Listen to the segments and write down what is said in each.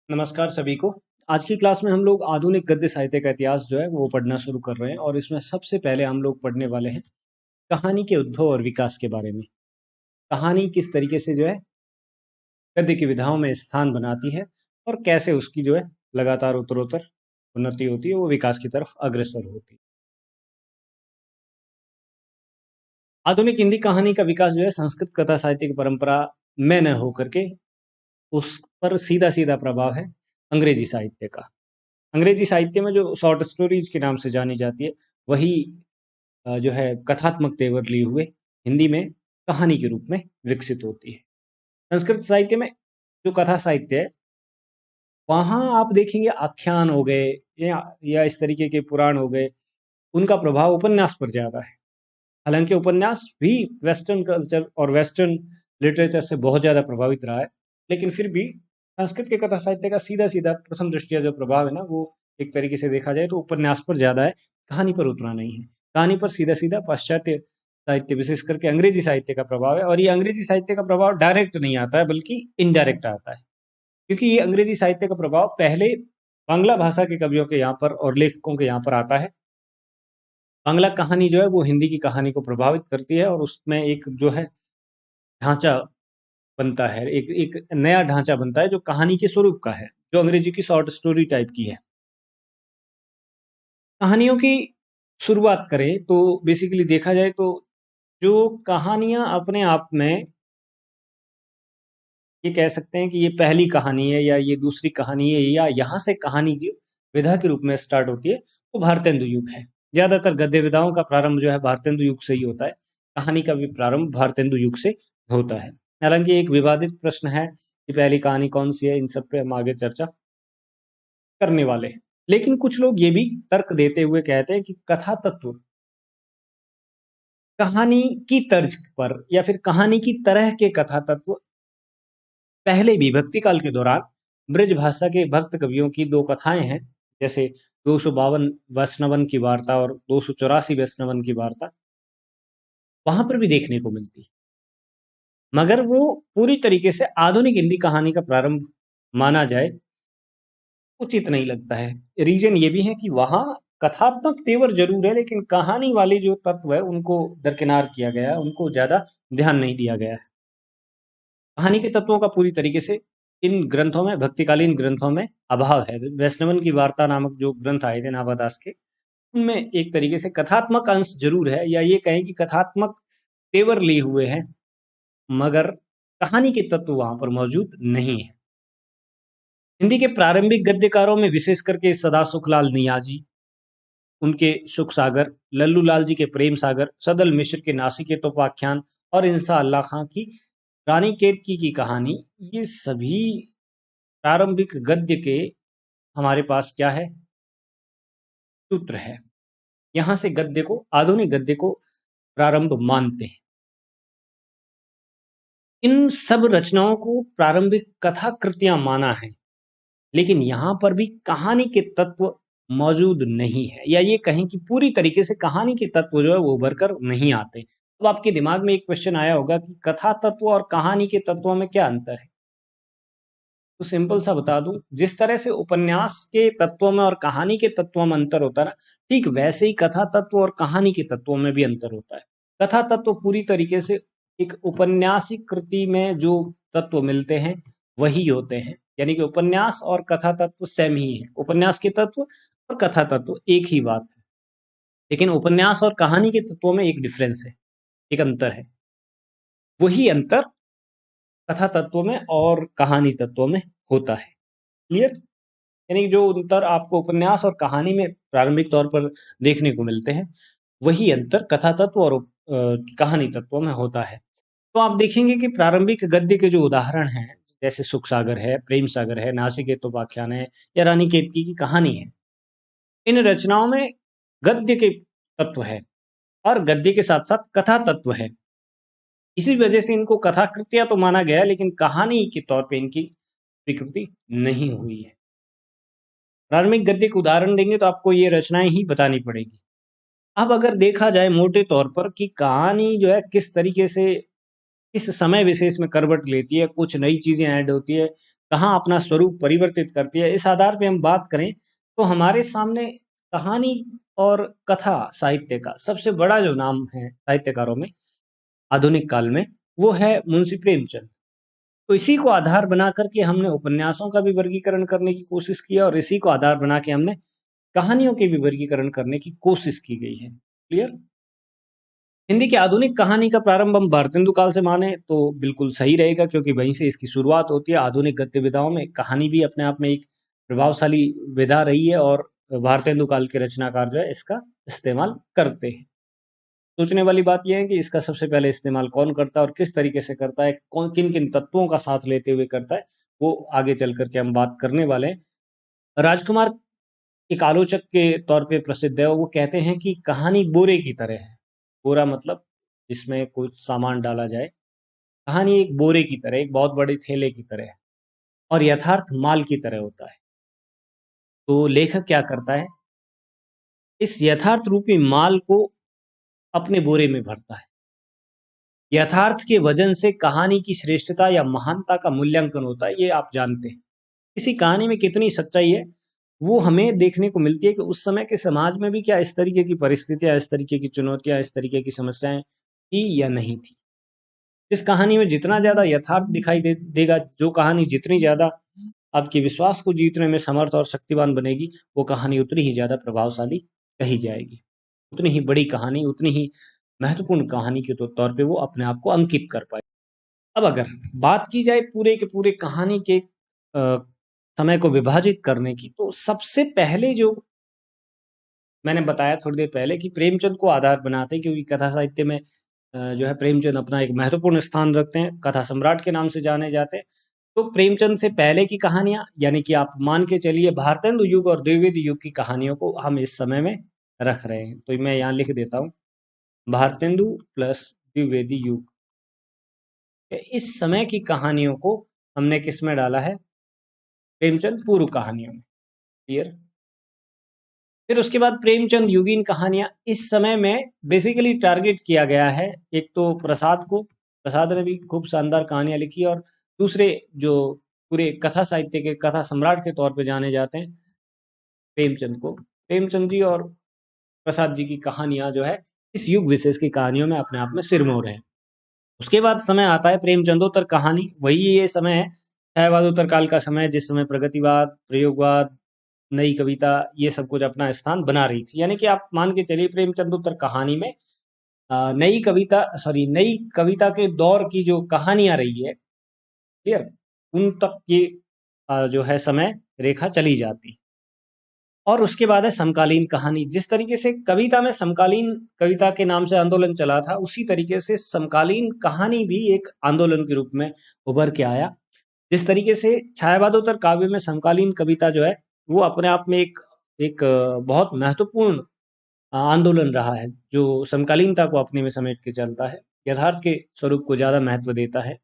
नमस्कार सभी को। आज की क्लास में हम लोग आधुनिक गद्य साहित्य का इतिहास जो है वो पढ़ना शुरू कर रहे हैं और इसमें सबसे पहले हम लोग पढ़ने वाले हैं कहानी के उद्भव और विकास के बारे में। कहानी किस तरीके से जो है गद्य की विधाओं में स्थान बनाती है और कैसे उसकी जो है लगातार उत्तरोत्तर उन्नति होती है, वो विकास की तरफ अग्रसर होती है। आधुनिक हिंदी कहानी का विकास जो है संस्कृत कथा साहित्य की परंपरा में न होकर के उस पर सीधा सीधा प्रभाव है अंग्रेजी साहित्य का। अंग्रेजी साहित्य में जो शॉर्ट स्टोरीज के नाम से जानी जाती है, वही जो है कथात्मक तेवर लिए हुए हिंदी में कहानी के रूप में विकसित होती है। संस्कृत साहित्य में जो कथा साहित्य है, वहाँ आप देखेंगे आख्यान हो गए या इस तरीके के पुराण हो गए, उनका प्रभाव उपन्यास पर ज़्यादा है। हालांकि उपन्यास भी वेस्टर्न कल्चर और वेस्टर्न लिटरेचर से बहुत ज़्यादा प्रभावित रहा है, लेकिन फिर भी संस्कृत के कथा साहित्य का सीधा सीधा प्रथम दृष्टिया जो प्रभाव है ना, वो एक तरीके से देखा जाए तो उपन्यास पर ज़्यादा है, कहानी पर उतना नहीं है। कहानी पर सीधा सीधा पाश्चात्य साहित्य विशेष करके अंग्रेजी साहित्य का प्रभाव है, और ये अंग्रेजी साहित्य का प्रभाव डायरेक्ट नहीं आता है बल्कि इनडायरेक्ट आता है, क्योंकि ये अंग्रेजी साहित्य का प्रभाव पहले बांग्ला भाषा के कवियों के यहाँ पर और लेखकों के यहाँ पर आता है। बांग्ला कहानी जो है वो हिंदी की कहानी को प्रभावित करती है और उसमें एक जो है ढांचा बनता है, एक एक नया ढांचा बनता है जो कहानी के स्वरूप का है, जो अंग्रेजी की शॉर्ट स्टोरी टाइप की है। कहानियों की शुरुआत करें तो बेसिकली देखा जाए तो जो कहानियां अपने आप में, ये कह सकते हैं कि ये पहली कहानी है या ये दूसरी कहानी है या यहाँ से कहानी जो विधा के रूप में स्टार्ट होती है, वो भारतेंदु युग है। ज्यादातर गद्य विधाओं का प्रारंभ जो है भारतेंदु युग से ही होता है। कहानी का भी प्रारंभ भारतेंदु युग से होता है। हालांकि एक विवादित प्रश्न है कि पहली कहानी कौन सी है, इन सब पे हम आगे चर्चा करने वाले हैं। लेकिन कुछ लोग ये भी तर्क देते हुए कहते हैं कि कथा तत्व कहानी की तर्ज पर या फिर कहानी की तरह के कथा तत्व पहले भी भक्ति काल के दौरान ब्रज भाषा के भक्त कवियों की दो कथाएं हैं, जैसे 252 वैष्णवन की वार्ता और 284 वैष्णवन की वार्ता, वहां पर भी देखने को मिलती है। मगर वो पूरी तरीके से आधुनिक हिंदी कहानी का प्रारंभ माना जाए उचित नहीं लगता है। रीजन ये भी है कि वहां कथात्मक तेवर जरूर है, लेकिन कहानी वाली जो तत्व है उनको दरकिनार किया गया है, उनको ज्यादा ध्यान नहीं दिया गया है। कहानी के तत्वों का पूरी तरीके से इन ग्रंथों में, भक्तिकालीन ग्रंथों में अभाव है। वैष्णवन की वार्ता नामक जो ग्रंथ आए थे नाभादास के, उनमें एक तरीके से कथात्मक अंश जरूर है, या ये कहें कि कथात्मक तेवर लिए हुए हैं, मगर कहानी के तत्व वहां पर मौजूद नहीं है। हिंदी के प्रारंभिक गद्यकारों में विशेष करके सदासुख लाल नियाजी, उनके सुख सागर, लल्लू लाल जी के प्रेम सागर, सदल मिश्र के नासिकेतोपाख्यान और इंसा अल्लाह खां की रानी केतकी की कहानी, ये सभी प्रारंभिक गद्य के हमारे पास क्या है, सूत्र है। यहां से गद्य को, आधुनिक गद्य को प्रारंभ मानते हैं। इन सब रचनाओं को प्रारंभिक कथा कृतियां माना है, लेकिन यहां पर भी कहानी के तत्व मौजूद नहीं है, या ये कहें कि पूरी तरीके से कहानी के तत्व जो है वो उभर कर नहीं आते। अब आपके दिमाग में एक क्वेश्चन आया होगा कि कथा तत्व और कहानी के तत्वों में क्या अंतर है। तो सिंपल सा बता दूं, जिस तरह से उपन्यास के तत्वों में और कहानी के तत्वों में अंतर होता है ना, ठीक वैसे ही कथा तत्व और कहानी के तत्वों में भी अंतर होता है। कथा तत्व पूरी तरीके से एक उपन्यासिक कृति में जो तत्व मिलते हैं वही होते हैं, यानी कि उपन्यास और कथा तत्व सेम ही है। उपन्यास के तत्व और कथा तत्व एक ही बात है, लेकिन उपन्यास और कहानी के तत्वों में एक डिफरेंस है, एक अंतर है। वही अंतर कथा तत्वों में और कहानी तत्वों में होता है। क्लियर? यानी कि जो अंतर आपको उपन्यास और कहानी में प्रारंभिक तौर पर देखने को मिलते हैं, वही अंतर कथा तत्व और कहानी तत्वों में होता है। तो आप देखेंगे कि प्रारंभिक गद्य के जो उदाहरण हैं, जैसे सुख सागर है, प्रेम सागर है, नासिकेतोपाख्यान है या रानी केतकी की कहानी है, इन रचनाओं में गद्य के तत्व है और गद्य के साथ साथ कथा तत्व है। इसी वजह से इनको कथाकृतियां तो माना गया है, लेकिन कहानी के तौर पे इनकी स्वीकृति नहीं हुई है। प्रारंभिक गद्य के उदाहरण देंगे तो आपको ये रचनाएं ही बतानी पड़ेगी। अब अगर देखा जाए मोटे तौर पर कि कहानी जो है किस तरीके से इस समय विशेष में करवट लेती है, कुछ नई चीजें ऐड होती है, कहाँ अपना स्वरूप परिवर्तित करती है, इस आधार पे हम बात करें तो हमारे सामने कहानी और कथा साहित्य का सबसे बड़ा जो नाम है साहित्यकारों में आधुनिक काल में, वो है मुंशी प्रेमचंद। तो इसी को आधार बना करके हमने उपन्यासों का भी वर्गीकरण करने की कोशिश की है और इसी को आधार बना के हमने कहानियों के भी वर्गीकरण करने की कोशिश की गई है। क्लियर? हिंदी की आधुनिक कहानी का प्रारंभ हम भारतेंदु काल से माने तो बिल्कुल सही रहेगा, क्योंकि वहीं से इसकी शुरुआत होती है। आधुनिक गद्य विधाओं में कहानी भी अपने आप में एक प्रभावशाली विधा रही है और भारतेंदु काल के रचनाकार जो है इसका इस्तेमाल करते हैं। सोचने वाली बात यह है कि इसका सबसे पहले इस्तेमाल कौन करता है और किस तरीके से करता है, कौन किन किन तत्वों का साथ लेते हुए करता है, वो आगे चल करके हम बात करने वाले हैं। राजकुमार एक आलोचक के तौर पे प्रसिद्ध है और वो कहते हैं कि कहानी बोरे की तरह है। बोरा मतलब जिसमें कुछ सामान डाला जाए। कहानी एक बोरे की तरह, एक बहुत बड़े थैले की तरह है और यथार्थ माल की तरह होता है। तो लेखक क्या करता है, इस यथार्थ रूपी माल को अपने बोरे में भरता है। यथार्थ के वजन से कहानी की श्रेष्ठता या महानता का मूल्यांकन होता है, ये आप जानते हैं। किसी कहानी में कितनी सच्चाई है वो हमें देखने को मिलती है कि उस समय के समाज में भी क्या इस तरीके की परिस्थितियां, इस तरीके की चुनौतियां, इस तरीके की समस्याएं थी या नहीं थी। जिस कहानी में जितना ज्यादा यथार्थ दिखाई देगा, जो कहानी जितनी ज्यादा आपके विश्वास को जीतने में समर्थ और शक्तिवान बनेगी, वो कहानी उतनी ही ज्यादा प्रभावशाली कही जाएगी। उतनी ही बड़ी कहानी, उतनी ही महत्वपूर्ण कहानी के तौर पे वो अपने आप को अंकित कर पाए। अब अगर बात की जाए पूरे के पूरे कहानी के समय को विभाजित करने की, तो सबसे पहले जो मैंने बताया थोड़ी देर पहले कि प्रेमचंद को आधार बनाते हैं, क्योंकि कथा साहित्य में जो है प्रेमचंद अपना एक महत्वपूर्ण स्थान रखते हैं, कथा सम्राट के नाम से जाने जाते हैं। तो प्रेमचंद से पहले की कहानियां, यानी कि आप मान के चलिए भारतेंदु युग और द्विवेदी युग की कहानियों को हम इस समय में रख रहे हैं। तो मैं यहाँ लिख देता हूँ भारतेंदु प्लस द्विवेदी युग। इस समय की कहानियों को हमने किस में डाला है, प्रेमचंद पूर्व कहानियों में। क्लियर? फिर उसके बाद प्रेमचंद युगीन कहानियां, इस समय में बेसिकली टारगेट किया गया है एक तो प्रसाद को। प्रसाद ने भी खूब शानदार कहानियां लिखी और दूसरे जो पूरे कथा साहित्य के कथा सम्राट के तौर पे जाने जाते हैं प्रेमचंद को। प्रेमचंद जी और प्रसाद जी की कहानियां जो है इस युग विशेष की कहानियों में अपने आप में सिरमौर है। उसके बाद समय आता है प्रेमचंदोत्तर कहानी, वही ये समय है छायावादोत्तर काल का समय, जिस समय प्रगतिवाद, प्रयोगवाद, नई कविता, ये सब कुछ अपना स्थान बना रही थी। यानी कि आप मान के चलिए प्रेमचंदोत्तर कहानी में नई कविता के दौर की जो कहानियां रही है, क्लियर, उन तक ये जो है समय रेखा चली जाती। और उसके बाद है समकालीन कहानी। जिस तरीके से कविता में समकालीन कविता के नाम से आंदोलन चला था, उसी तरीके से समकालीन कहानी भी एक आंदोलन के रूप में उभर के आया। जिस तरीके से छायावादोत्तर काव्य में समकालीन कविता जो है वो अपने आप में एक बहुत महत्वपूर्ण आंदोलन रहा है, जो समकालीनता को अपने में समेट के चलता है, यथार्थ के स्वरूप को ज्यादा महत्व देता है।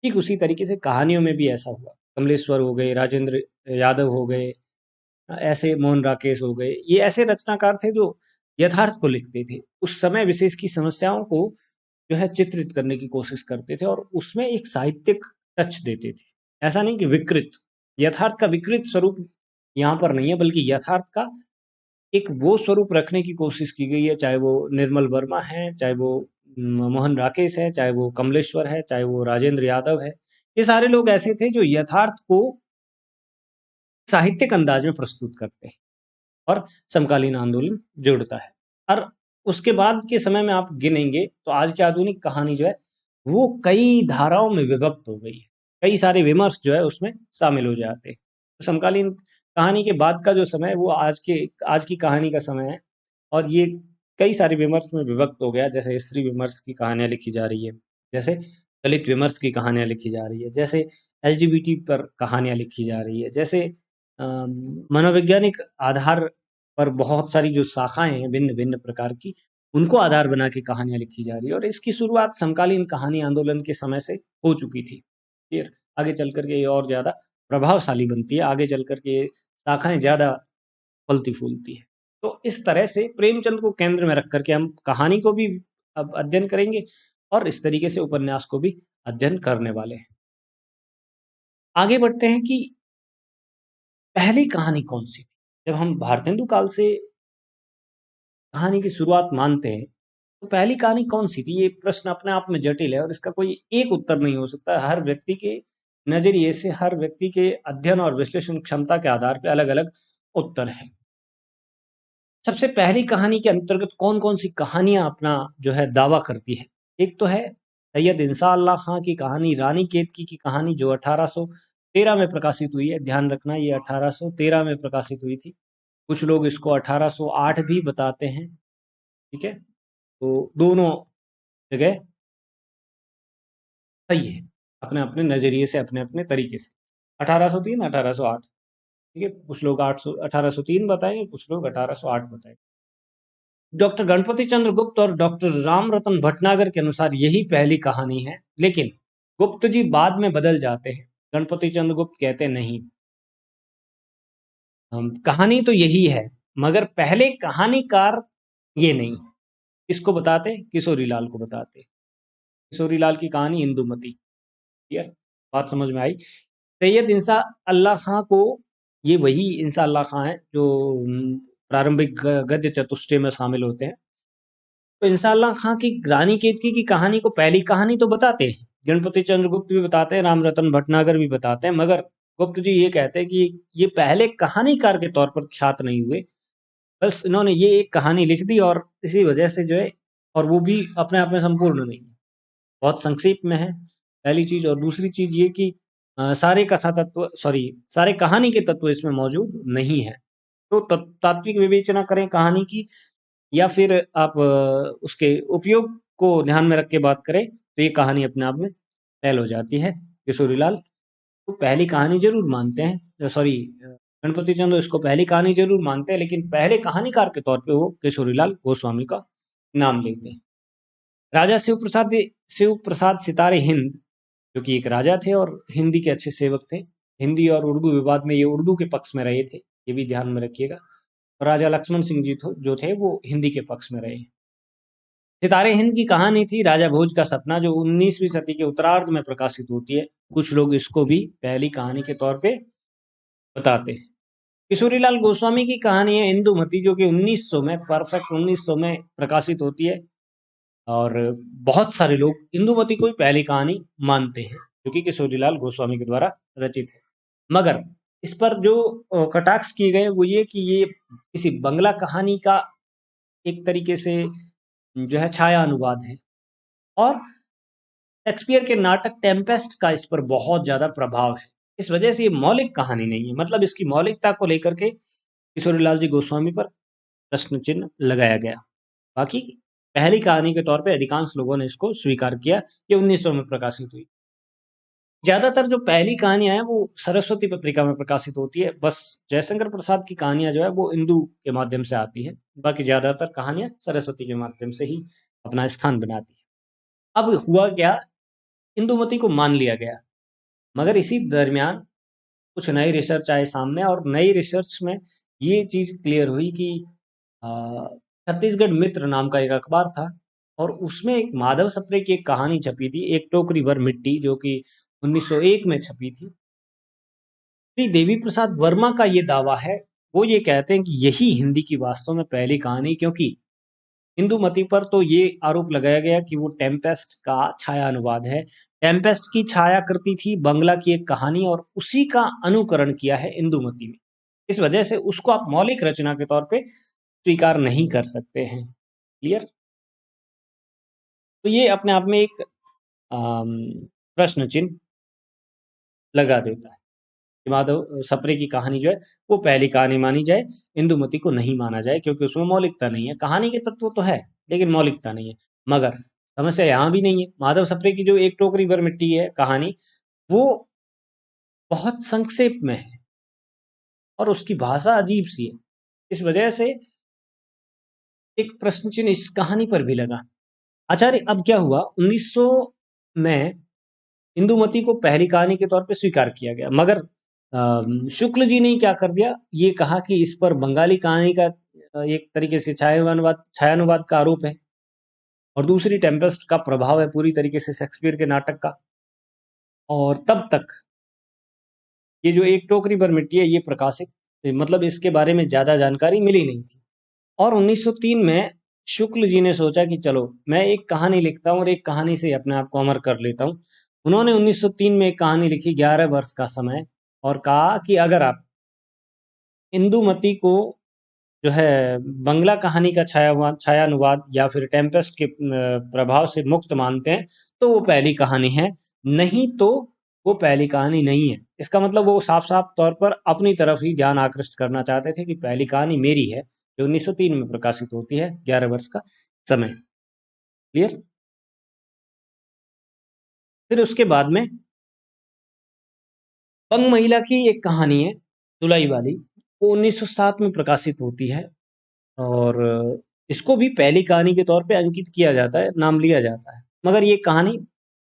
ठीक उसी तरीके से कहानियों में भी ऐसा हुआ। कमलेश्वर हो गए, राजेंद्र यादव हो गए, ऐसे मोहन राकेश हो गए, ये ऐसे रचनाकार थे जो यथार्थ को लिखते थे, उस समय विशेष की समस्याओं को जो है चित्रित करने की कोशिश करते थे और उसमें एक साहित्यिक टच देते थे। ऐसा नहीं कि विकृत, यथार्थ का विकृत स्वरूप यहाँ पर नहीं है, बल्कि यथार्थ का एक वो स्वरूप रखने की कोशिश की गई है, चाहे वो निर्मल वर्मा है, चाहे वो मोहन राकेश है, चाहे वो कमलेश्वर है, चाहे वो राजेंद्र यादव है। ये सारे लोग ऐसे थे जो यथार्थ को साहित्यिक अंदाज में प्रस्तुत करते हैं और समकालीन आंदोलन जुड़ता है। और उसके बाद के समय में आप गिनेंगे तो आज की आधुनिक कहानी जो है वो कई धाराओं में विभक्त हो गई है, कई सारे विमर्श जो है उसमें शामिल हो जाते हैं। तो समकालीन कहानी के बाद का जो समय है वो आज की कहानी का समय है और ये कई सारे विमर्श में विभक्त हो गया। जैसे स्त्री विमर्श की कहानियां लिखी जा रही है, जैसे दलित विमर्श की कहानियां लिखी जा रही है, जैसे एलजीबीटी पर कहानियां लिखी जा रही है, जैसे मनोवैज्ञानिक आधार पर बहुत सारी जो शाखाएं हैं भिन्न भिन्न प्रकार की, उनको आधार बना के कहानियां लिखी जा रही है। और इसकी शुरुआत समकालीन कहानी आंदोलन के समय से हो चुकी थी। फिर आगे चल करके ये और ज्यादा प्रभावशाली बनती है, आगे चल करके ये शाखाएं ज्यादा फलती फूलती है। तो इस तरह से प्रेमचंद को केंद्र में रख करके हम कहानी को भी अब अध्ययन करेंगे और इस तरीके से उपन्यास को भी अध्ययन करने वाले हैं। आगे बढ़ते हैं कि पहली कहानी कौन सी थी। जब हम भारतेंदु काल से कहानी की शुरुआत मानते हैं तो पहली कहानी कौन सी थी, ये प्रश्न अपने आप में जटिल है और इसका कोई एक उत्तर नहीं हो सकता। हर व्यक्ति के नजरिए से, हर व्यक्ति के अध्ययन और विश्लेषण क्षमता के आधार पर अलग अलग उत्तर है। सबसे पहली कहानी के अंतर्गत कौन कौन सी कहानियां अपना जो है दावा करती है। एक तो है सैयद इंसा अल्लाह खां की कहानी, रानी केतकी की कहानी, जो 1813 में प्रकाशित हुई है। ध्यान रखना, ये 1813 में प्रकाशित हुई थी। कुछ लोग इसको 1808 भी बताते हैं। ठीक है, तो दोनों जगह सही है, अपने अपने नजरिए से, अपने अपने तरीके से। 1803, 1808। ठीक है, कुछ लोग 1803 बताएंगे, कुछ लोग 1808 बताएंगे। डॉक्टर गणपति चंद्र गुप्त और डॉक्टर राम रतन भटनागर के अनुसार यही पहली कहानी है, लेकिन गुप्त जी बाद में बदल जाते हैं। गणपति चंद्र गुप्त कहते नहीं, कहानी तो यही है, मगर पहले कहानीकार ये नहीं। इसको बताते किशोरी लाल को बताते। किशोरी लाल की कहानी इंदुमती। क्लियर, बात समझ में आई। सैयद इंसा अल्लाह खां को, ये वही इंसा अल्लाह खां है जो प्रारंभिक गद्य चतुष्टय में शामिल होते हैं। तो इंसा अल्लाह खां की रानी केतकी की कहानी को पहली कहानी तो बताते हैं, गणपति चंद्र गुप्त भी बताते हैं, राम रतन भटनागर भी बताते हैं, मगर गुप्त जी ये कहते हैं कि ये पहले कहानीकार के तौर पर ख्यात नहीं हुए। बस इन्होंने ये एक कहानी लिख दी और इसी वजह से जो है, और वो भी अपने आप में संपूर्ण नहीं, बहुत संक्षेप में है, पहली चीज। और दूसरी चीज ये कि सारे कथा तत्व, सॉरी, सारे कहानी के तत्व इसमें मौजूद नहीं है। तो तात्विक विवेचना करें कहानी की, या फिर आप उसके उपयोग को ध्यान में रख के बात करें, तो ये कहानी अपने आप में फेल हो जाती है। किशोरीलाल तो पहली कहानी जरूर मानते हैं, सॉरी, गणपति चंद्र इसको पहली कहानी जरूर मानते हैं, लेकिन पहले कहानीकार के तौर पे वो किशोरीलाल गोस्वामी का नाम लेते हैं। राजा शिव प्रसाद सितारे हिंद, जो कि एक राजा थे और हिंदी के अच्छे सेवक थे। हिंदी और उर्दू विवाद में ये उर्दू के पक्ष में रहे थे, ये भी ध्यान में रखिएगा। राजा लक्ष्मण सिंह जी जो थे वो हिंदी के पक्ष में रहे। सितारे हिंद की कहानी थी राजा भोज का सपना, जो 19वीं सदी के उत्तरार्ध में प्रकाशित होती है। कुछ लोग इसको भी पहली कहानी के तौर पे बताते हैं। किशोरीलाल गोस्वामी की कहानी है इंदुमती, जो कि 1900 में, परफेक्ट 1900 में प्रकाशित होती है। और बहुत सारे लोग इंदुमती को ही पहली कहानी मानते हैं, जो कि किशोरीलाल गोस्वामी के द्वारा रचित है। मगर इस पर जो कटाक्ष किए गए वो ये कि ये किसी बंगला कहानी का एक तरीके से जो है छाया अनुवाद है, और शेक्सपियर के नाटक टेम्पेस्ट का इस पर बहुत ज्यादा प्रभाव है। इस वजह से ये मौलिक कहानी नहीं है, मतलब इसकी मौलिकता को लेकर के किशोरीलाल जी गोस्वामी पर प्रश्न चिन्ह लगाया गया। बाकी पहली कहानी के तौर पे अधिकांश लोगों ने इसको स्वीकार किया। ये 1900 में प्रकाशित हुई। ज्यादातर जो पहली कहानियां हैं वो सरस्वती पत्रिका में प्रकाशित होती है। बस जयशंकर प्रसाद की कहानियां जो है वो इंदू के माध्यम से आती है, बाकी ज्यादातर कहानियां सरस्वती के माध्यम से ही अपना स्थान बनाती है। अब हुआ क्या, इंदुमती को मान लिया गया, मगर इसी दरमियान कुछ नई रिसर्च आए सामने, और नई रिसर्च में ये चीज क्लियर हुई कि छत्तीसगढ़ मित्र नाम का एक अखबार था, और उसमें एक माधव सप्रे की एक कहानी छपी थी, एक टोकरी भर मिट्टी, जो कि 1901 में छपी थी। श्री देवी प्रसाद वर्मा का ये दावा है, वो ये कहते हैं कि यही हिंदी की वास्तव में पहली कहानी, क्योंकि इंदुमती पर तो ये आरोप लगाया गया कि वो टेम्पेस्ट का छाया अनुवाद है। टेम्पेस्ट की छायाकृति थी बंगला की एक कहानी, और उसी का अनुकरण किया है इंदुमती में। इस वजह से उसको आप मौलिक रचना के तौर पे स्वीकार नहीं कर सकते हैं। क्लियर, तो ये अपने आप में एक प्रश्न चिन्ह लगा देता है कि माधव सप्रे की कहानी जो है वो पहली कहानी मानी जाए, इंदुमती को नहीं माना जाए, क्योंकि उसमें मौलिकता नहीं है। कहानी के तत्व तो है लेकिन मौलिकता नहीं है। मगर समस्या यहाँ भी नहीं है। माधव सप्रे की जो एक टोकरी भर मिट्टी है कहानी, वो बहुत संक्षेप में है और उसकी भाषा अजीब सी है। इस वजह से एक प्रश्न चिन्ह इस कहानी पर भी लगा। आचार्य, अब क्या हुआ, 1900 में इंदुमती को पहली कहानी के तौर पे स्वीकार किया गया, मगर शुक्ल जी ने क्या कर दिया, ये कहा कि इस पर बंगाली कहानी का एक तरीके से छायानुवाद का आरोप है, और दूसरी टेम्पेस्ट का प्रभाव है पूरी तरीके से शेक्सपियर के नाटक का। और तब तक ये जो एक टोकरी भर मिट्टी है ये प्रकाशित, मतलब इसके बारे में ज़्यादा जानकारी मिली नहीं थी। और 1903 में शुक्ल जी ने सोचा कि चलो मैं एक कहानी लिखता हूँ और एक कहानी से अपने आप को अमर कर लेता हूँ। उन्होंने 1903 में एक कहानी लिखी, 11 वर्ष का समय, और कहा कि अगर आप इंदुमती को जो है बंगला कहानी का छायानुवाद या फिर टेम्पेस्ट के प्रभाव से मुक्त मानते हैं तो वो पहली कहानी है, नहीं तो वो पहली कहानी नहीं है। इसका मतलब वो साफ साफ तौर पर अपनी तरफ ही ध्यान आकृष्ट करना चाहते थे कि पहली कहानी मेरी है, जो 1903 में प्रकाशित होती है, 11 वर्ष का समय। क्लियर? फिर उसके बाद में बंग महिला की एक कहानी है, दुलाई वाली, वो 1907 में प्रकाशित होती है, और इसको भी पहली कहानी के तौर पे अंकित किया जाता है, नाम लिया जाता है। मगर ये कहानी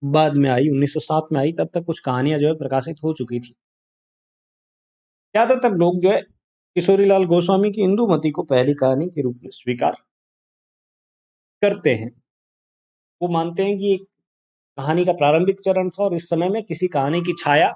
बाद में आई, 1907 में आई, तब तक कुछ कहानियां जो है प्रकाशित हो चुकी थी। ज्यादातर लोग जो है किशोरीलाल गोस्वामी की इंदुमती को पहली कहानी के रूप में स्वीकार करते हैं। वो मानते हैं कि एक कहानी का प्रारंभिक चरण था और इस समय में किसी कहानी की छाया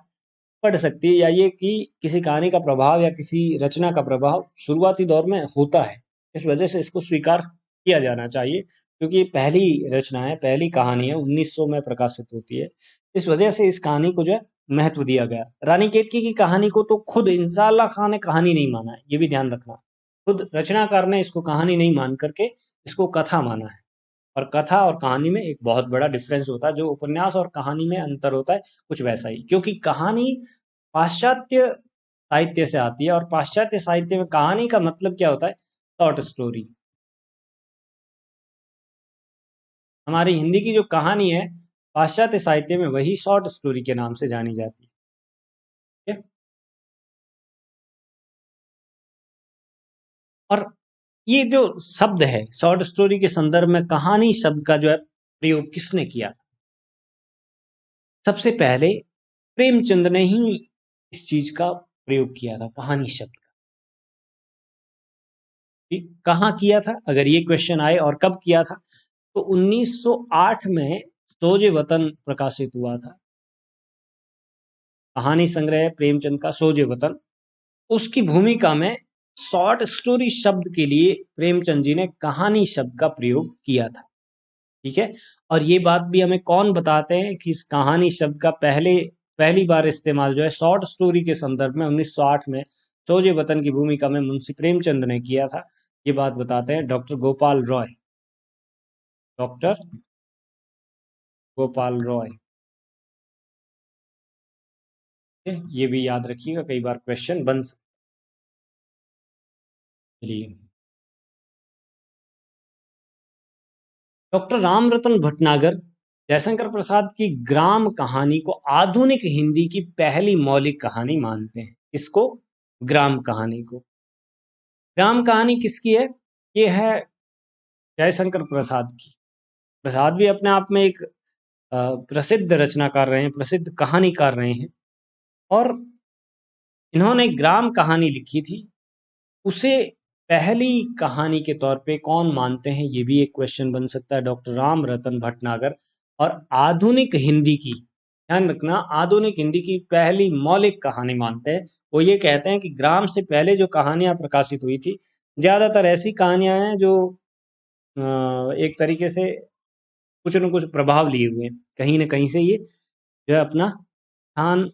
पड़ सकती है, या ये कि किसी कहानी का प्रभाव या किसी रचना का प्रभाव शुरुआती दौर में होता है। इस वजह से इसको स्वीकार किया जाना चाहिए, क्योंकि ये पहली रचना है, पहली कहानी है, 1900 में प्रकाशित होती है। इस वजह से इस कहानी को जो है महत्व दिया गया। रानी केतकी की कहानी को तो खुद इंसाल्लाह खान ने कहानी नहीं माना है, ये भी ध्यान रखना। खुद रचनाकार ने इसको कहानी नहीं मान करके इसको कथा माना है। और कथा और कहानी में एक बहुत बड़ा डिफरेंस होता है, जो उपन्यास और कहानी में अंतर होता है कुछ वैसा ही, क्योंकि कहानी पाश्चात्य साहित्य से आती है, और पाश्चात्य साहित्य में कहानी का मतलब क्या होता है? Short story. हमारी हिंदी की जो कहानी है पाश्चात्य साहित्य में वही शॉर्ट स्टोरी के नाम से जानी जाती है। और ये जो शब्द है शॉर्ट स्टोरी के संदर्भ में कहानी शब्द का जो है प्रयोग किसने किया? सबसे पहले प्रेमचंद ने ही इस चीज का प्रयोग किया था, कहानी शब्द का। ठीक, कहाँ किया था अगर ये क्वेश्चन आए, और कब किया था, तो 1908 में सोजे वतन प्रकाशित हुआ था, कहानी संग्रह प्रेमचंद का सोजे वतन। उसकी भूमिका में शॉर्ट स्टोरी शब्द के लिए प्रेमचंद जी ने कहानी शब्द का प्रयोग किया था। ठीक है, और ये बात भी हमें कौन बताते हैं कि इस कहानी शब्द का पहली बार इस्तेमाल जो है शॉर्ट स्टोरी के संदर्भ में 1908 में सोजे वतन की भूमिका में मुंशी प्रेमचंद ने किया था। ये बात बताते हैं डॉक्टर गोपाल रॉय। डॉक्टर गोपाल रॉय, ये भी याद रखिएगा, कई बार क्वेश्चन बन सकते। चलिए, डॉक्टर रामरतन भटनागर जयशंकर प्रसाद की ग्राम कहानी को आधुनिक हिंदी की पहली मौलिक कहानी मानते हैं। इसको, ग्राम कहानी को। ग्राम कहानी किसकी है? ये है जयशंकर प्रसाद की। प्रसाद भी अपने आप में एक प्रसिद्ध रचनाकार रहे हैं, प्रसिद्ध कहानीकार रहे हैं, और इन्होंने ग्राम कहानी लिखी थी। उसे पहली कहानी के तौर पे कौन मानते हैं, ये भी एक क्वेश्चन बन सकता है। डॉक्टर राम रतन भटनागर। और आधुनिक हिंदी की, ध्यान रखना, आधुनिक हिंदी की पहली मौलिक कहानी मानते हैं। वो ये कहते हैं कि ग्राम से पहले जो कहानियां प्रकाशित हुई थी, ज्यादातर ऐसी कहानियां हैं जो एक तरीके से कुछ न कुछ प्रभाव लिए हुए हैं, कहीं न कहीं से ये जो है अपना स्थान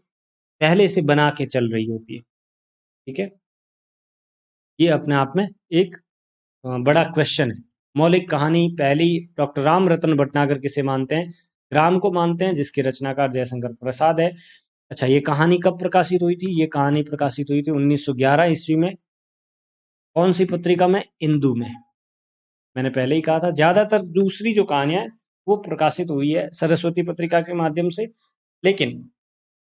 पहले से बना के चल रही होती है। ठीक है, ये अपने आप में एक बड़ा क्वेश्चन है। मौलिक कहानी पहली डॉक्टर राम रतन भटनागर किसे मानते हैं? ग्राम को मानते हैं, जिसके रचनाकार जयशंकर प्रसाद है। अच्छा, ये कहानी कब प्रकाशित हुई थी? ये कहानी प्रकाशित हुई थी 1911 ईस्वी में। कौन सी पत्रिका में? इंदु में। मैंने पहले ही कहा था, ज्यादातर दूसरी जो कहानियां हैं वो प्रकाशित हुई है सरस्वती पत्रिका के माध्यम से, लेकिन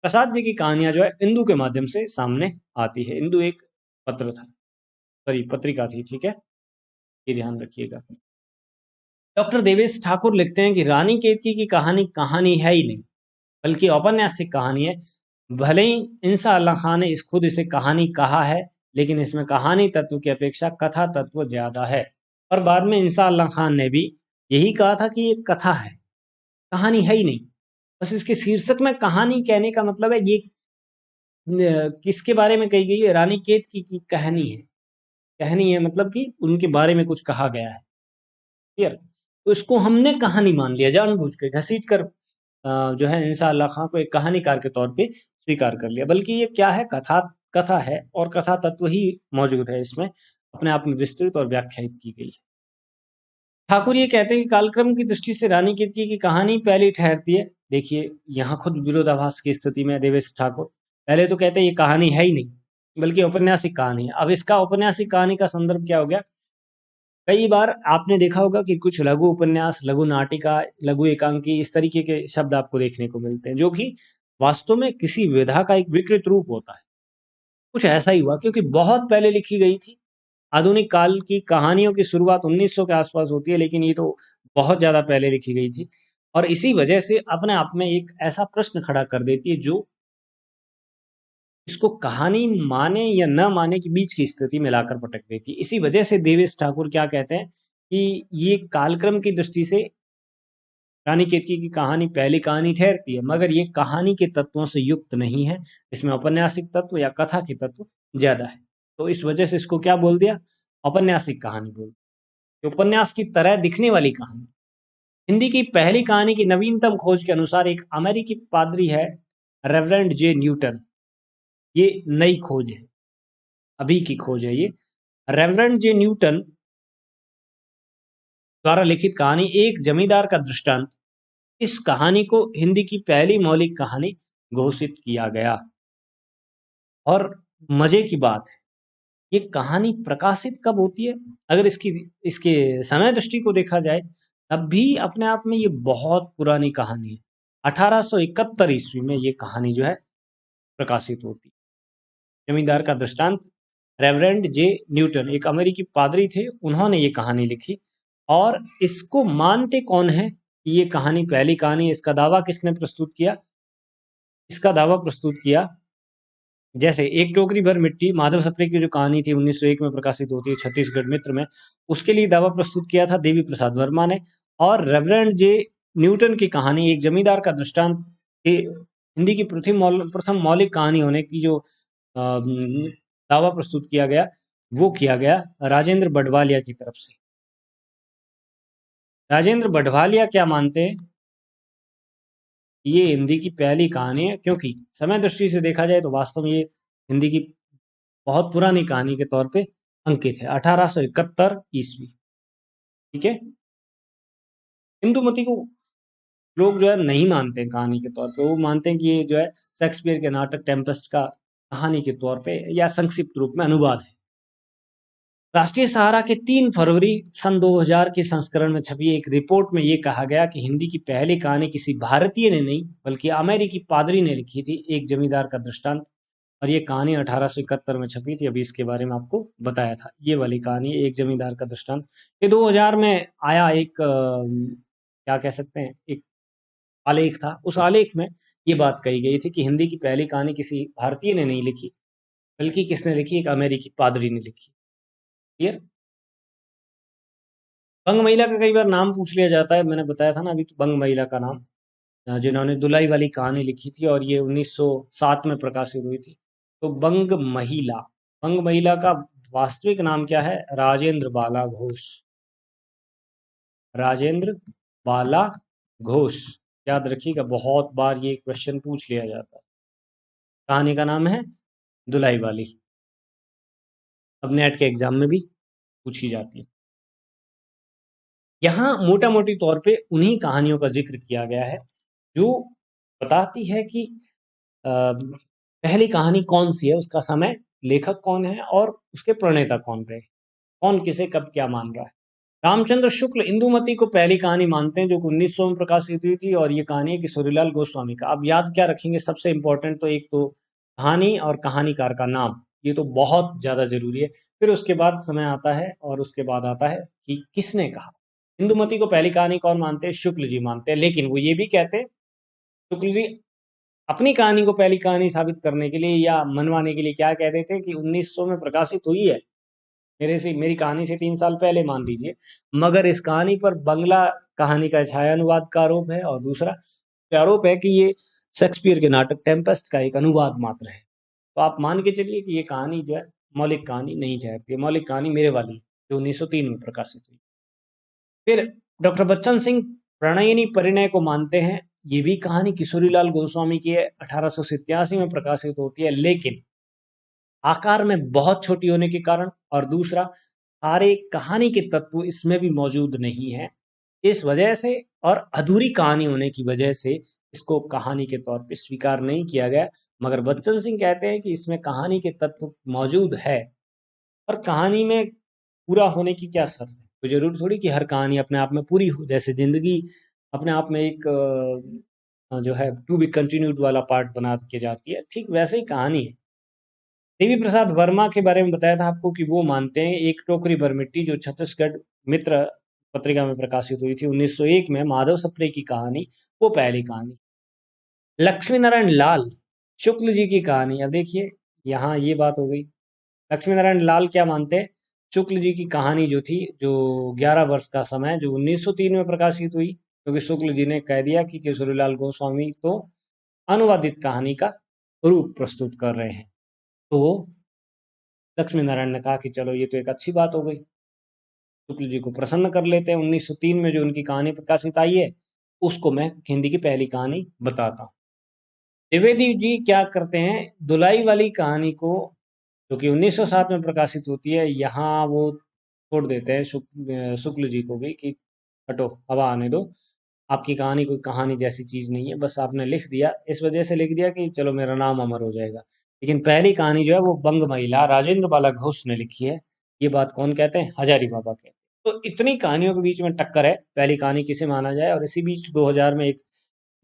प्रसाद जी की कहानियां जो है इंदु के माध्यम से सामने आती है। इंदु एक पत्र था, सॉरी पत्रिका थी। ठीक है, ये ध्यान रखिएगा। डॉक्टर देवेश ठाकुर लिखते हैं कि रानी केतकी की कहानी कहानी है ही नहीं, बल्कि औपन्यासिक कहानी है। भले ही इंसा अल्लाह खान ने खुद इसे कहानी कहा है, लेकिन इसमें कहानी तत्व की अपेक्षा कथा तत्व ज्यादा है। और बाद में इंसा अल्लाह खान ने भी यही कहा था कि ये कथा है, कहानी है ही नहीं। बस इसके शीर्षक में कहानी कहने का मतलब है ये किसके बारे में कही गई है? रानी केतकी की कहानी है। कहानी है मतलब कि उनके बारे में कुछ कहा गया है। क्लियर? तो इसको हमने कहानी मान लिया जानबूझ के, घसीट कर जो है इंसान अल्लाह खां को एक कहानीकार के तौर पे स्वीकार कर लिया। बल्कि ये क्या है, कथा कथा है और कथा तत्व ही मौजूद है इसमें, अपने आप में विस्तृत और व्याख्यायित की गई है। ठाकुर ये कहते हैं कि कालक्रम की दृष्टि से रानी कीर्ति की कहानी पहली ठहरती है। देखिए यहाँ खुद विरोधाभास की स्थिति में देवेश ठाकुर पहले तो कहते हैं ये कहानी है ही नहीं, बल्कि औपन्यासिक कहानी है। अब इसका औपन्यासिक कहानी का संदर्भ क्या हो गया? कई बार आपने देखा होगा कि कुछ लघु उपन्यास, लघु नाटिका, लघु एकांकी इस तरीके के शब्द आपको देखने को मिलते हैं, जो कि वास्तव में किसी विधा का एक विकृत रूप होता है। कुछ ऐसा ही हुआ क्योंकि बहुत पहले लिखी गई थी। आधुनिक काल की कहानियों की शुरुआत 1900 के आसपास होती है, लेकिन ये तो बहुत ज़्यादा पहले लिखी गई थी और इसी वजह से अपने आप में एक ऐसा प्रश्न खड़ा कर देती है जो इसको कहानी माने या न माने के बीच की स्थिति में लाकर पटक देती है। इसी वजह से देवेश ठाकुर क्या कहते हैं कि ये कालक्रम की दृष्टि से रानी केतकी की कहानी पहली कहानी ठहरती है, मगर ये कहानी के तत्वों से युक्त नहीं है। इसमें औपन्यासिक तत्व या कथा के तत्व ज्यादा है, तो इस वजह से इसको क्या बोल दिया? औपन्यासिक कहानी बोल दिया। उपन्यास की तरह दिखने वाली कहानी। हिंदी की पहली कहानी की नवीनतम खोज के अनुसार एक अमेरिकी पादरी है, रेवरेंड जे न्यूटन। ये नई खोज है, अभी की खोज है ये। रेवरेंड जे न्यूटन द्वारा लिखित कहानी एक जमींदार का दृष्टांत, इस कहानी को हिंदी की पहली मौलिक कहानी घोषित किया गया। और मजे की बात है, ये कहानी प्रकाशित कब होती है? अगर इसके समय दृष्टि को देखा जाए तब भी अपने आप में ये बहुत पुरानी कहानी है। 1871 ईस्वी में ये कहानी जो है प्रकाशित होती है। जमींदार का दृष्टांत, रेवरेंड जे न्यूटन एक अमेरिकी पादरी थे, उन्होंने ये कहानी लिखी। और इसको मानते कौन है कि ये कहानी पहली कहानी? इसका दावा किसने प्रस्तुत किया? इसका दावा प्रस्तुत किया, जैसे एक टोकरी भर मिट्टी माधव सप्रे की जो कहानी थी 1901 में प्रकाशित होती है छत्तीसगढ़ मित्र में, उसके लिए दावा प्रस्तुत किया था देवी प्रसाद वर्मा ने। और रेवरेंड जे न्यूटन की कहानी एक जमींदार का दृष्टांत हिंदी की प्रथम मौलिक कहानी होने की जो दावा प्रस्तुत किया गया, वो किया गया राजेंद्र बडवालिया की तरफ से। राजेंद्र बडवालिया क्या मानते हैं? ये हिंदी की पहली कहानी है, क्योंकि समय दृष्टि से देखा जाए तो वास्तव में ये हिंदी की बहुत पुरानी कहानी के तौर पे अंकित है। 1871 ईस्वी। ठीक है। हिंदुमती को लोग जो है नहीं मानते हैं कहानी के तौर पे, वो मानते हैं कि ये जो है शेक्सपियर के नाटक टेम्पेस्ट का कहानी के तौर पे या संक्षिप्त रूप में अनुवाद है। राष्ट्रीय सहारा के 3 फरवरी सन 2000 के संस्करण में छपी एक रिपोर्ट में ये कहा गया कि हिंदी की पहली कहानी किसी भारतीय ने नहीं बल्कि अमेरिकी पादरी ने लिखी थी, एक जमींदार का दृष्टांत। और ये कहानी 1871 में छपी थी। अभी इसके बारे में आपको बताया था, ये वाली कहानी एक जमींदार का दृष्टांत। ये 2000 में आया एक क्या कह सकते हैं, एक आलेख था। उस आलेख में ये बात कही गई थी कि हिंदी की पहली कहानी किसी भारतीय ने नहीं लिखी, बल्कि किसने लिखी? एक अमेरिकी पादरी ने लिखी। क्लियर? बंग महिला का कई बार नाम पूछ लिया जाता है, मैंने बताया था ना अभी, तो बंग महिला का नाम, जिन्होंने दुलाई वाली कहानी लिखी थी और ये 1907 में प्रकाशित हुई थी। तो बंग महिला, बंग महिला का वास्तविक नाम क्या है? राजेंद्र बाला घोष। राजेंद्र बाला घोष, याद रखिएगा, बहुत बार ये क्वेश्चन पूछ लिया जाता है। कहानी का नाम है दुलाई वाली, अब नेट के एग्जाम में भी पूछी जाती है। यहाँ मोटा मोटी तौर पे उन्हीं कहानियों का जिक्र किया गया है जो बताती है कि पहली कहानी कौन सी है, उसका समय, लेखक कौन है और उसके प्रणेता कौन रहे, कौन किसे कब क्या मान रहा है। रामचंद्र शुक्ल इंदुमती को पहली कहानी मानते हैं, जो 1900 में प्रकाशित हुई थी, और ये कहानी है किशोरीलाल गोस्वामी का। अब याद क्या रखेंगे? सबसे इंपॉर्टेंट तो एक तो कहानी और कहानीकार का नाम, ये तो बहुत ज्यादा जरूरी है। फिर उसके बाद समय आता है और उसके बाद आता है कि किसने कहा। इंदुमती को पहली कहानी कौन मानते हैं? शुक्ल जी मानते हैं। लेकिन वो ये भी कहते हैं, शुक्ल जी अपनी कहानी को पहली कहानी साबित करने के लिए या मनवाने के लिए क्या कहते थे कि 1900 में प्रकाशित हुई है, मेरी कहानी से 3 साल पहले मान लीजिए, मगर इस कहानी पर बंगला कहानी का छाया अनुवाद का आरोप है, और दूसरा आरोप है कि ये शेक्सपियर के नाटक टेम्पेस्ट का एक अनुवाद मात्र है। तो आप मान के चलिए कि ये कहानी जो है मौलिक कहानी नहीं ठहरती है। मौलिक कहानी मेरे वाली जो 1903 में प्रकाशित हुई। फिर डॉक्टर बच्चन सिंह प्रणयिनी परिणय को मानते हैं। ये भी कहानी किशोरीलाल गोस्वामी की है, 1887 में प्रकाशित होती है, लेकिन आकार में बहुत छोटी होने के कारण और दूसरा सारे कहानी के तत्व इसमें भी मौजूद नहीं है, इस वजह से और अधूरी कहानी होने की वजह से इसको कहानी के तौर पे स्वीकार नहीं किया गया। मगर बच्चन सिंह कहते हैं कि इसमें कहानी के तत्व मौजूद है, और कहानी में पूरा होने की क्या शर्त है? तो जरूर थोड़ी कि हर कहानी अपने आप में पूरी हो, जैसे जिंदगी अपने आप में एक जो है टू बी कंटिन्यूड वाला पार्ट बना के जाती है, ठीक वैसे ही कहानी है। देवी प्रसाद वर्मा के बारे में बताया था आपको कि वो मानते हैं एक टोकरी भर मिट्टी, जो छत्तीसगढ़ मित्र पत्रिका में प्रकाशित हुई थी 1901 में, माधव सप्रे की कहानी, वो पहली कहानी। लक्ष्मी नारायण लाल शुक्ल जी की कहानी, अब देखिए यहाँ ये बात हो गई। लक्ष्मी नारायण लाल क्या मानते हैं? शुक्ल जी की कहानी जो थी, जो 11 वर्ष का समय, जो 1903 में प्रकाशित हुई, क्योंकि शुक्ल जी ने कह दिया कि किशोरीलाल गोस्वामी तो अनुवादित कहानी का रूप प्रस्तुत कर रहे हैं। तो लक्ष्मी नारायण ने कहा कि चलो ये तो एक अच्छी बात हो गई, शुक्ल जी को प्रसन्न कर लेते हैं। 1903 में जो उनकी कहानी प्रकाशित आई है, उसको मैं हिंदी की पहली कहानी बताता हूँ। द्विवेदी जी क्या करते हैं, दुलाई वाली कहानी को, जो कि 1907 में प्रकाशित होती है, यहाँ वो छोड़ देते हैं शुक्ल जी को भी कि हटो, हवा आने दो, आपकी कहानी कोई कहानी जैसी चीज नहीं है, बस आपने लिख दिया, इस वजह से लिख दिया कि चलो मेरा नाम अमर हो जाएगा। लेकिन पहली कहानी जो है वो बंग महिला राजेंद्र बाला घोष ने लिखी है। ये बात कौन कहते हैं? हजारी बाबा कहते हैं। तो इतनी कहानियों के बीच में टक्कर है, पहली कहानी किसे माना जाए। और इसी बीच 2000 में एक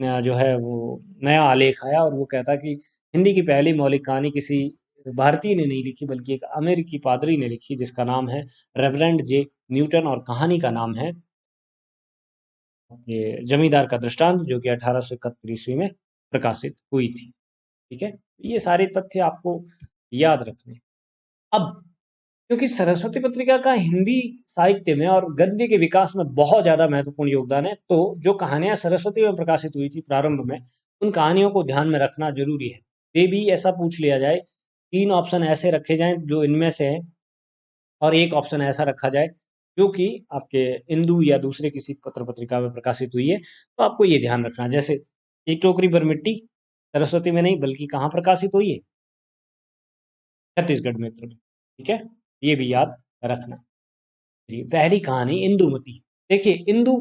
जो है वो नया आलेख आया, और वो कहता कि हिंदी की पहली मौलिक कहानी किसी भारतीय ने नहीं लिखी, बल्कि एक अमेरिकी पादरी ने लिखी, जिसका नाम है रेवरेंड जे न्यूटन, और कहानी का नाम है ये जमींदार का दृष्टांत, जो कि 1871 ईस्वी में प्रकाशित हुई थी। ठीक है, ये सारे तथ्य आपको याद रखने। अब क्योंकि सरस्वती पत्रिका का हिंदी साहित्य में और गद्य के विकास में बहुत ज्यादा महत्वपूर्ण योगदान है, तो जो कहानियां सरस्वती में प्रकाशित हुई थी प्रारंभ में, उन कहानियों को ध्यान में रखना जरूरी है। ये भी ऐसा पूछ लिया जाए, 3 ऑप्शन ऐसे रखे जाएं जो इनमें से है, और एक ऑप्शन ऐसा रखा जाए जो कि आपके इंदू या दूसरे किसी पत्र पत्रिका में प्रकाशित हुई है, तो आपको ये ध्यान रखना है। जैसे एक टोकरी भर मिट्टी सरस्वती में नहीं, बल्कि कहाँ प्रकाशित हुई है? छत्तीसगढ़ मित्र में। ठीक है, ये भी याद रखना। पहली कहानी इंदुमती। देखिए, इंदु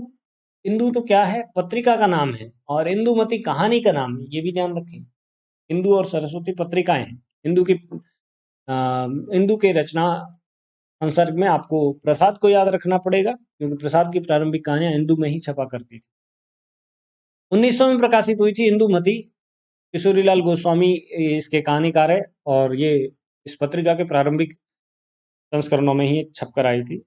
इंदु तो क्या है? पत्रिका का नाम है, और इंदुमती कहानी का नाम है, ये भी ध्यान रखें। इंदु और सरस्वती पत्रिकाएं हैं। इंदु की इंदु के रचना संसर्ग में आपको प्रसाद को याद रखना पड़ेगा, क्योंकि प्रसाद की प्रारंभिक कहानियां इंदु में ही छपा करती थी। 1900 में प्रकाशित हुई थी इंदुमती। किशोरीलाल गोस्वामी इसके कहानीकार है, और ये इस पत्रिका के प्रारंभिक संस्करणों में ही छप कर आई थी।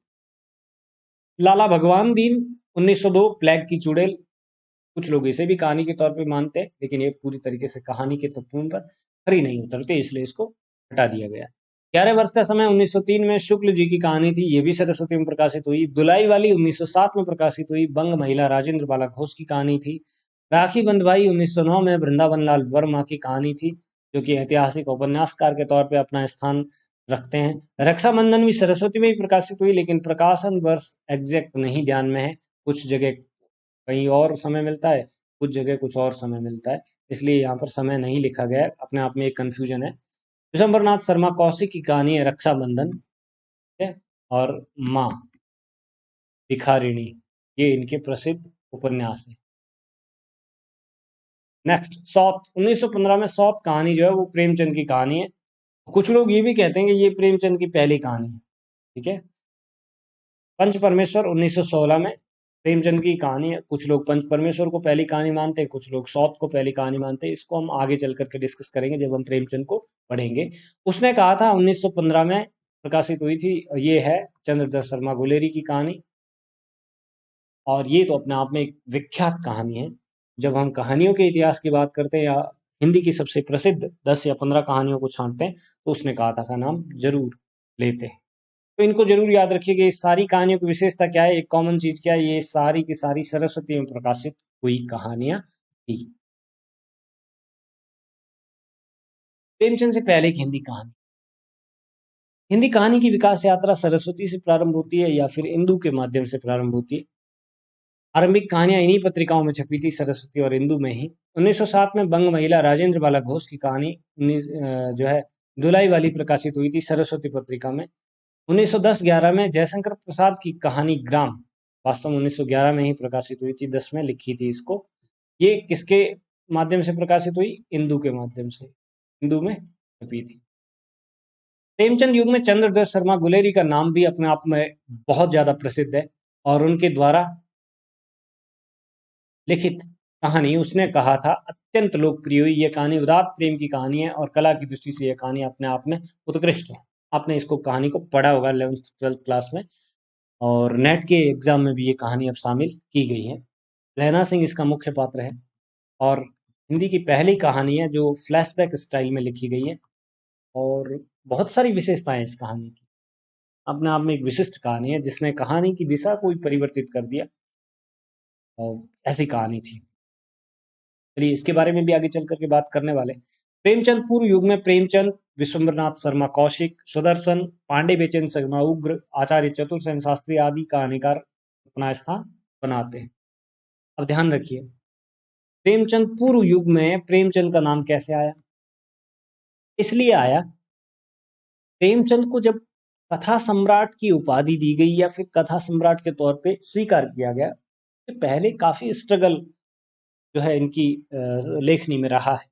लाला भगवान दीन 1902 प्लेग की चुड़ैल। कुछ लोग इसे भी कहानी के तौर पे मानते हैं, लेकिन ये पूरी तरीके से कहानी के तत्वों पर खरी नहीं उतरते, इसलिए इसको हटा दिया गया। 11 वर्ष का समय 1903 में शुक्ल जी की कहानी थी, ये भी सरस्वती में प्रकाशित हुई। दुलाई वाली 1907 में प्रकाशित हुई, बंग महिला राजेंद्र बाला घोष की कहानी थी। राखी बंधवाई 1909 में वृंदावन लाल वर्मा की कहानी थी, जो कि ऐतिहासिक उपन्यासकार के तौर पे अपना स्थान रखते हैं। रक्षाबंधन भी सरस्वती में ही प्रकाशित हुई, लेकिन प्रकाशन वर्ष एग्जैक्ट नहीं ध्यान में है। कुछ जगह कहीं और समय मिलता है, कुछ जगह कुछ और समय मिलता है, इसलिए यहाँ पर समय नहीं लिखा गया है, अपने आप में एक कंफ्यूजन है। विशंबरनाथ शर्मा कौशिक की कहानी है रक्षाबंधन, ठीक है, और माँ भिखारिणी, ये इनके प्रसिद्ध उपन्यास है। नेक्स्ट, सौत 1915 में सौत कहानी जो है वो प्रेमचंद की कहानी है। कुछ लोग ये भी कहते हैं कि ये प्रेमचंद की पहली कहानी है। ठीक है, पंच परमेश्वर 1916 में प्रेमचंद की कहानी है। कुछ लोग पंच परमेश्वर को पहली कहानी मानते हैं, कुछ लोग सौत को पहली कहानी मानते हैं। इसको हम आगे चल करके डिस्कस करेंगे जब हम प्रेमचंद को पढ़ेंगे। उसने कहा था 1915 में प्रकाशित हुई थी, ये है चंद्रदत्त शर्मा गुलेरी की कहानी, और ये तो अपने आप में एक विख्यात कहानी है। जब हम कहानियों के इतिहास की बात करते हैं, या हिंदी की सबसे प्रसिद्ध 10 या 15 कहानियों को छांटते हैं, तो उसने कहा था का नाम जरूर लेते हैं। तो इनको जरूर याद रखिएगा। ये सारी कहानियों की विशेषता क्या है, एक कॉमन चीज क्या है? ये सारी की सारी सरस्वती में प्रकाशित हुई कहानियां थी। प्रेमचंद से पहले की हिंदी कहानी। हिंदी कहानी की विकास यात्रा सरस्वती से प्रारंभ होती है या फिर इंदु के माध्यम से प्रारंभ होती है। आरंभिक कहानियां इन्हीं पत्रिकाओं में छपी थी, सरस्वती और इंदु में ही। 1907 में बंग महिला राजेंद्र बाला घोष की कहानी जो है धुलाई वाली प्रकाशित हुई थी सरस्वती पत्रिका में। 1910-11 में जयशंकर प्रसाद की कहानी ग्राम वास्तव में 1911 में ही प्रकाशित हुई थी, 10 में लिखी थी इसको। ये किसके माध्यम से प्रकाशित हुई? इंदु के माध्यम से, इंदु में छपी थी। प्रेमचंद युग में चंद्रदत्त शर्मा गुलेरी का नाम भी अपने आप में बहुत ज्यादा प्रसिद्ध है और उनके द्वारा लिखित कहानी उसने कहा था अत्यंत लोकप्रिय हुई। यह कहानी उदात्त प्रेम की कहानी है और कला की दृष्टि से यह कहानी अपने आप में उत्कृष्ट है। आपने इसको कहानी को पढ़ा होगा 11th-12th क्लास में और नेट के एग्जाम में भी ये कहानी अब शामिल की गई है। लहना सिंह इसका मुख्य पात्र है और हिंदी की पहली कहानी है जो फ्लैशबैक स्टाइल में लिखी गई है और बहुत सारी विशेषताएं हैं इस कहानी की। अपने आप में एक विशिष्ट कहानी है जिसने कहानी की दिशा को ही परिवर्तित कर दिया और ऐसी कहानी थी। चलिए इसके बारे में भी आगे चल करके बात करने वाले। प्रेमचंद पूर्व युग में प्रेमचंद, विश्वम्भरनाथ शर्मा कौशिक, सुदर्शन, पांडे बेचन शर्मा उग्र, आचार्य चतुर्सेन शास्त्री आदि कहानीकार अपना स्थान बनाते हैं। अब ध्यान रखिए, प्रेमचंद पूर्व युग में प्रेमचंद का नाम कैसे आया? इसलिए आया, प्रेमचंद को जब कथा सम्राट की उपाधि दी गई या फिर कथा सम्राट के तौर पे स्वीकार किया गया, तो पहले काफी स्ट्रगल जो है इनकी लेखनी में रहा है।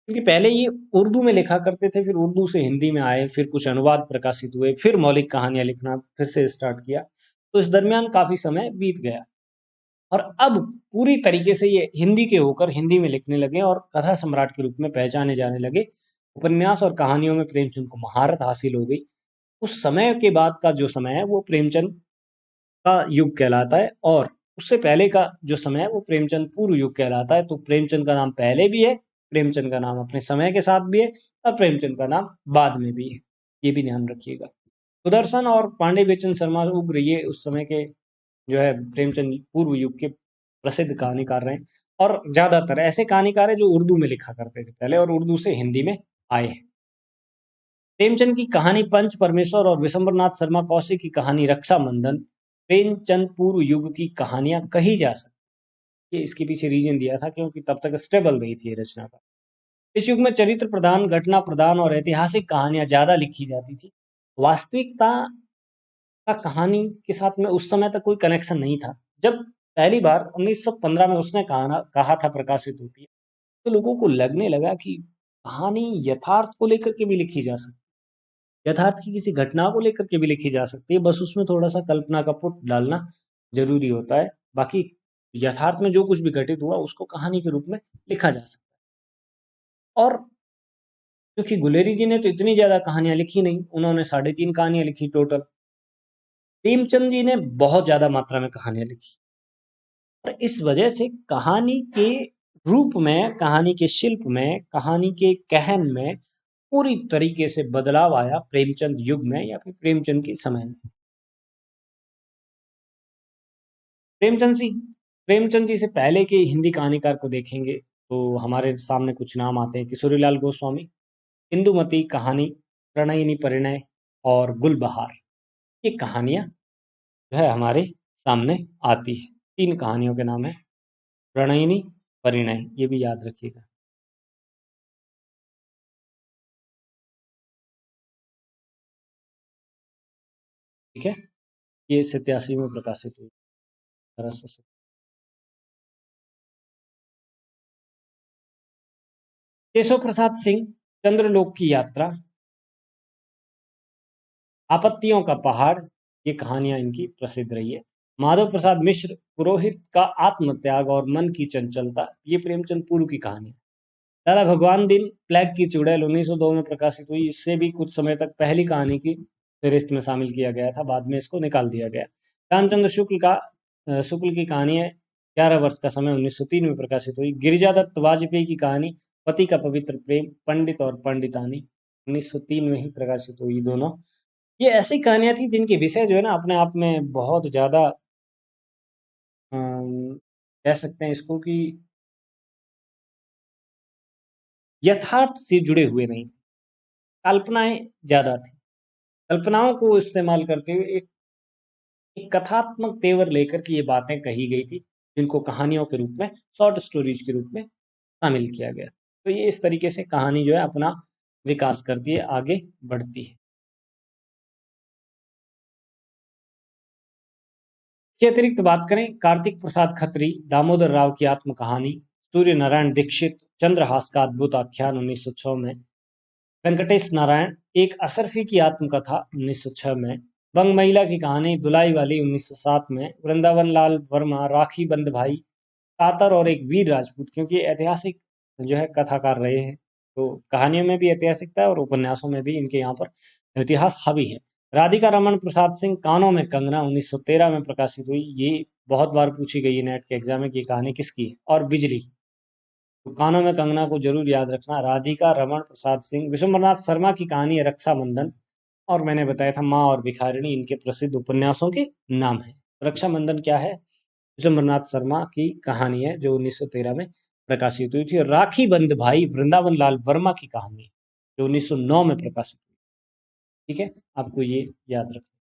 क्योंकि पहले ये उर्दू में लिखा करते थे, फिर उर्दू से हिंदी में आए, फिर कुछ अनुवाद प्रकाशित हुए, फिर मौलिक कहानियां लिखना फिर से स्टार्ट किया। तो इस दरमियान काफी समय बीत गया और अब पूरी तरीके से ये हिंदी के होकर हिंदी में लिखने लगे और कथा सम्राट के रूप में पहचाने जाने लगे। उपन्यास और कहानियों में प्रेमचंद को महारत हासिल हो गई। उस समय के बाद का जो समय है वो प्रेमचंद का युग कहलाता है और उससे पहले का जो समय है वो प्रेमचंद पूर्व युग कहलाता है। तो प्रेमचंद का नाम पहले भी है, प्रेमचंद का नाम अपने समय के साथ भी है और प्रेमचंद का नाम बाद में भी है। ये भी ध्यान रखिएगा। सुदर्शन और पांडे बेचन शर्मा उग्र ये उस समय के जो है प्रेमचंद पूर्व युग के प्रसिद्ध कहानीकार रहे और ज्यादातर ऐसे कहानीकार है जो उर्दू में लिखा करते थे पहले और उर्दू से हिंदी में आए हैं। प्रेमचंद की कहानी पंच परमेश्वर और विशंबरनाथ शर्मा कौशिक की कहानी रक्षाबंधन प्रेमचंद पूर्व युग की कहानियां कही जा सकती। ये इसके पीछे रीजन दिया था क्योंकि तब तक स्टेबल नहीं थी ये रचना का। इस युग में चरित्र प्रधान, घटना प्रधान और ऐतिहासिक कहानियां ज्यादा लिखी जाती थी। वास्तविकता का कहानी के साथ में उस समय तक कोई कनेक्शन नहीं था। जब पहली बार 1915 में उसने कहा था प्रकाशित होती है, तो लोगों को लगने लगा कि कहानी यथार्थ को लेकर के भी लिखी जा सकती है, यथार्थ की किसी घटना को लेकर के भी लिखी जा सकती है, बस उसमें थोड़ा सा कल्पना का पुट डालना जरूरी होता है। बाकी यथार्थ में जो कुछ भी घटित हुआ उसको कहानी के रूप में लिखा जा सकता है। और क्योंकि गुलेरी जी ने तो इतनी ज्यादा कहानियां लिखी नहीं, उन्होंने 3.5 कहानियां लिखी टोटल। प्रेमचंद जी ने बहुत ज्यादा मात्रा में कहानियां लिखी और इस वजह से कहानी के रूप में, कहानी के शिल्प में, कहानी के कहन में पूरी तरीके से बदलाव आया प्रेमचंद युग में या फिर प्रेमचंद के समय में। प्रेमचंद जी से पहले के हिंदी कहानीकार को देखेंगे तो हमारे सामने कुछ नाम आते हैं। किशोरीलाल गोस्वामी, इंदुमती कहानी, प्रणयिनी परिणय और गुलबहार। ये कहानियां जो है हमारे सामने आती है। 3 कहानियों के नाम है, प्रणयिनी, परिणय, ये भी याद रखिएगा। ठीक है, ये 87 में प्रकाशित हुई। 1887। केशव प्रसाद सिंह, चंद्रलोक की यात्रा, आपत्तियों का पहाड़, ये कहानियां इनकी प्रसिद्ध रही है। माधव प्रसाद मिश्र, पुरोहित का आत्मत्याग और मन की चंचलता, ये प्रेमचंद पूर्व की कहानी है। दादा भगवान दिन, प्लेग की चुड़ैल 1902 में प्रकाशित हुई। इससे भी कुछ समय तक पहली कहानी की फहरिस्त में शामिल किया गया था, बाद में इसको निकाल दिया गया। रामचंद्र शुक्ल की कहानी है 11 वर्ष का समय, 1903 में प्रकाशित हुई। गिरिजादत्त वाजपेयी की कहानी पति का पवित्र प्रेम, पंडित और पंडितानी, 1903 में ही प्रकाशित हुई दोनों। ये ऐसी कहानियां थी जिनके विषय जो है ना अपने आप में बहुत ज्यादा कह सकते हैं इसको कि यथार्थ से जुड़े हुए नहीं थे, कल्पनाएं ज्यादा थी। कल्पनाओं को इस्तेमाल करते हुए एक कथात्मक तेवर लेकर के ये बातें कही गई थी, जिनको कहानियों के रूप में, शॉर्ट स्टोरीज के रूप में शामिल किया गया। तो ये इस तरीके से कहानी जो है अपना विकास करती है, आगे बढ़ती है। इसके अतिरिक्त बात करें, कार्तिक प्रसाद खत्री, दामोदर राव की आत्मकहानी, सूर्य नारायण दीक्षित, चंद्रहास का अद्भुत आख्यान 1906 में, वेंकटेश नारायण, एक असरफी की आत्मकथा 1906 में, बंग महिला की कहानी दुलाई वाली 1907 में, वृंदावन लाल वर्मा, राखी बंद भाई, कातर और एक वीर राजपूत, क्योंकि ऐतिहासिक जो है कथाकार रहे हैं, तो कहानियों में भी ऐतिहासिकता है और उपन्यासों में भी इनके यहाँ पर इतिहास हावी है। राधिका रमन प्रसाद सिंह, कानों में कंगना 1913 में प्रकाशित हुई। ये बहुत बार पूछी गई है नेट के एग्जाम में कि ये कहानी किसकी है। और बिजली, तो कानों में कंगना को जरूर याद रखना। राधिका रमन प्रसाद सिंह। विश्वम्भरनाथ शर्मा की कहानी है रक्षाबंधन, और मैंने बताया था माँ और भिखारिणी इनके प्रसिद्ध उपन्यासों के नाम है। रक्षाबंधन क्या है? विश्वम्भरनाथ शर्मा की कहानी है जो 1913 में प्रकाशित हुई थी। और राखी बंद भाई वृंदावन लाल वर्मा की कहानी जो 1909 में प्रकाशित हुई। ठीक है, आपको ये याद रखना।